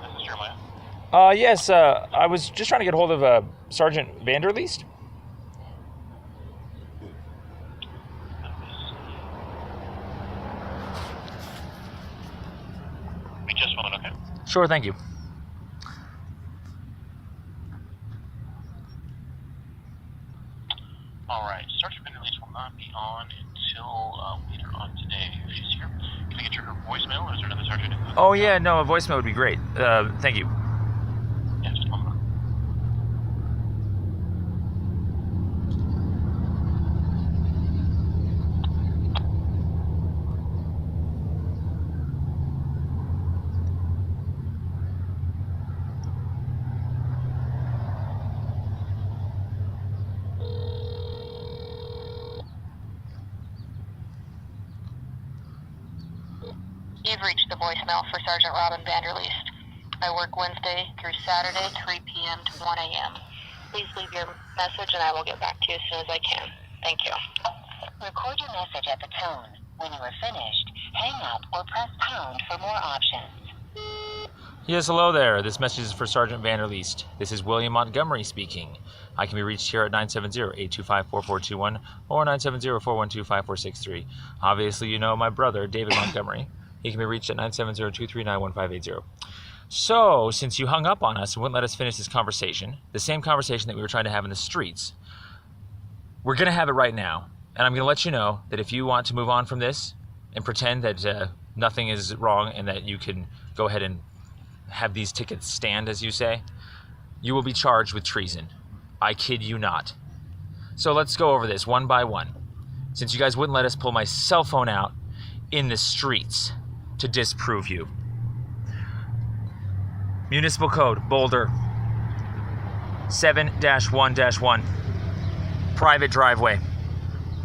This is Jeremiah. Yes, I was just trying to get hold of Sergeant Vanderleest. Give me just a moment, okay? Sure, thank you. Alright, Sergeant Vanderleest will not be on until later on today if she's here. Can I get your voicemail, or is there another sergeant? Oh, yeah, no, a voicemail would be great. Thank you. Yeah, just a moment. You've reached the voicemail for Sergeant Robin Vanderleest. I work Wednesday through Saturday, 3 p.m. to 1 a.m. Please leave your message and I will get back to you as soon as I can. Thank you. Record your message at the tone. When you are finished, hang up or press pound for more options. Yes, hello there. This message is for Sergeant Vanderleest. This is William Montgomery speaking. I can be reached here at 970-825-4421 or 970-412-5463. Obviously, you know my brother, David Montgomery. He can be reached at 970-239-1580. So, since you hung up on us and wouldn't let us finish this conversation, the same conversation that we were trying to have in the streets, we're going to have it right now. And I'm going to let you know that if you want to move on from this and pretend that nothing is wrong and that you can go ahead and have these tickets stand, as you say, you will be charged with treason. I kid you not. So let's go over this one by one. Since you guys wouldn't let us pull my cell phone out in the streets to disprove you. Municipal Code, Boulder, 7-1-1. Private driveway.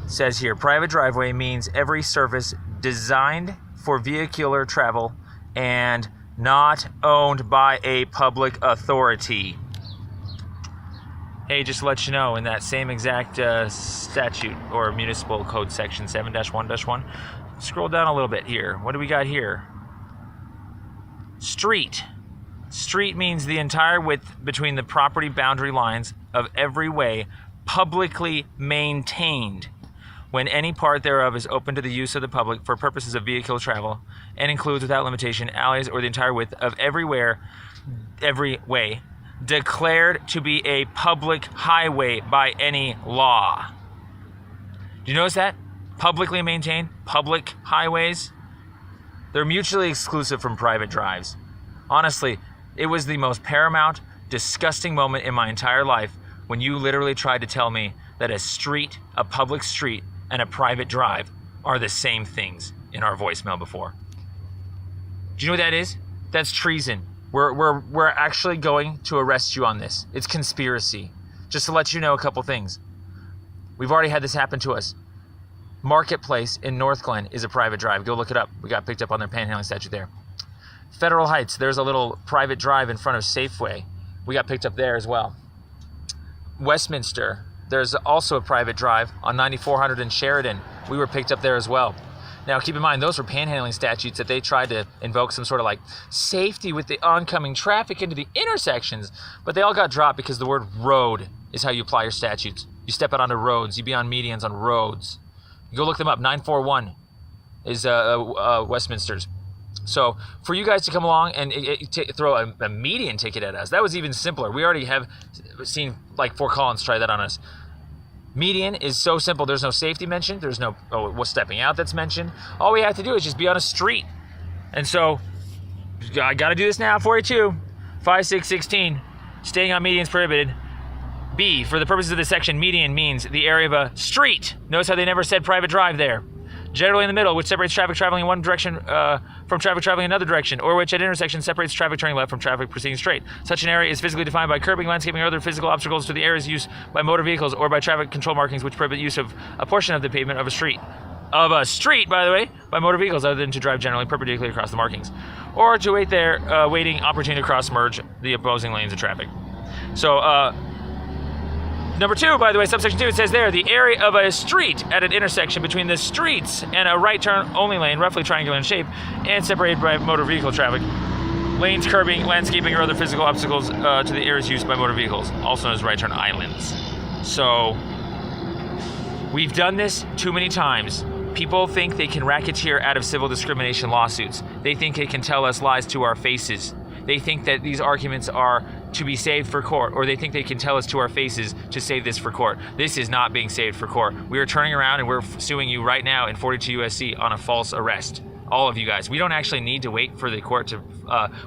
Says here, private driveway means every surface designed for vehicular travel and not owned by a public authority. Hey, just to let you know, in that same exact statute or municipal code section 7-1-1, scroll down a little bit here. What do we got here? Street. Street means the entire width between the property boundary lines of every way publicly maintained, when any part thereof is open to the use of the public for purposes of vehicular travel, and includes without limitation alleys or the entire width of every way declared to be a public highway by any law. Do you notice that? Publicly maintained, public highways. They're mutually exclusive from private drives. Honestly, it was the most paramount, disgusting moment in my entire life when you literally tried to tell me that a street, a public street, and a private drive are the same things in our voicemail before. Do you know what that is? That's treason. We're actually going to arrest you on this. It's conspiracy. Just to let you know a couple things. We've already had this happen to us. Marketplace in North Glen is a private drive. Go look it up. We got picked up on their panhandling statute there. Federal Heights, there's a little private drive in front of Safeway. We got picked up there as well. Westminster, there's also a private drive on 9400 in Sheridan. We were picked up there as well. Now, keep in mind, those were panhandling statutes that they tried to invoke some sort of like safety with the oncoming traffic into the intersections, but they all got dropped because the word road is how you apply your statutes. You step out onto roads. You be on medians on roads. You go look them up. 941 is Westminster's. So for you guys to come along and throw a median ticket at us, that was even simpler. We already have seen like Fort Collins try that on us. Median is so simple. There's no safety mentioned. There's no stepping out that's mentioned. All we have to do is just be on a street. And so I got to do this now for you too. 5616, staying on medians prohibited. B, for the purposes of this section, median means the area of a street. Notice how they never said private drive there. Generally in the middle, which separates traffic traveling in one direction from traffic traveling in another direction, or which at intersection separates traffic turning left from traffic proceeding straight. Such an area is physically defined by curbing, landscaping, or other physical obstacles to the areas used by motor vehicles, or by traffic control markings which prohibit use of a portion of the pavement of a street. Of a street, by the way, by motor vehicles other than to drive generally perpendicularly across the markings, or to wait there, waiting opportunity to cross-merge the opposing lanes of traffic. So, Number 2, by the way, subsection 2, it says there, the area of a street at an intersection between the streets and a right turn only lane, roughly triangular in shape, and separated by motor vehicle traffic. lanes, curbing, landscaping, or other physical obstacles to the areas used by motor vehicles, also known as right turn islands. So, we've done this too many times. People think they can racketeer out of civil discrimination lawsuits. They think they can tell us lies to our faces. They think that these arguments are to be saved for court, or they think they can tell us to our faces to save this for court. This is not being saved for court. We are turning around and we're suing you right now in 42 U.S.C. on a false arrest. All of you guys. We don't actually need to wait for the court to,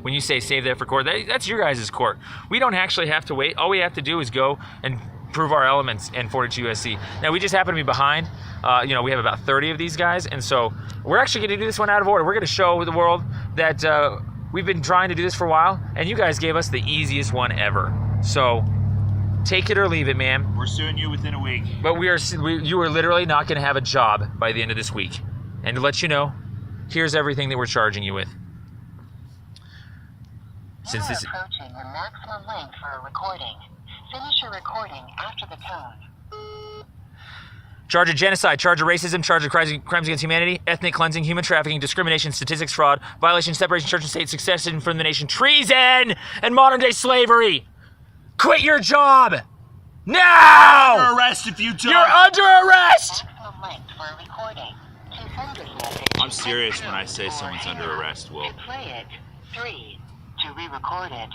when you say save that for court, that's your guys' court. We don't actually have to wait. All we have to do is go and prove our elements in 42 U.S.C. Now, we just happen to be behind. We have about 30 of these guys, and so we're actually going to do this one out of order. We're going to show the world that we've been trying to do this for a while, and you guys gave us the easiest one ever. So take it or leave it, man. We're suing you within a week. But you are literally not going to have a job by the end of this week. And to let you know, here's everything that we're charging you with. You're approaching the maximum length for a recording. Finish your recording after the tone. Charge of genocide, charge of racism, charge of crimes against humanity, ethnic cleansing, human trafficking, discrimination, statistics, fraud, violation, separation of church and state, secession from the nation, treason, and modern-day slavery. Quit your job! Now! You're under arrest if you don't. You're under arrest! Maximum length for a recording. To send this message, I'm serious when I say someone's under arrest, Will. to play it, 3. To re-record it,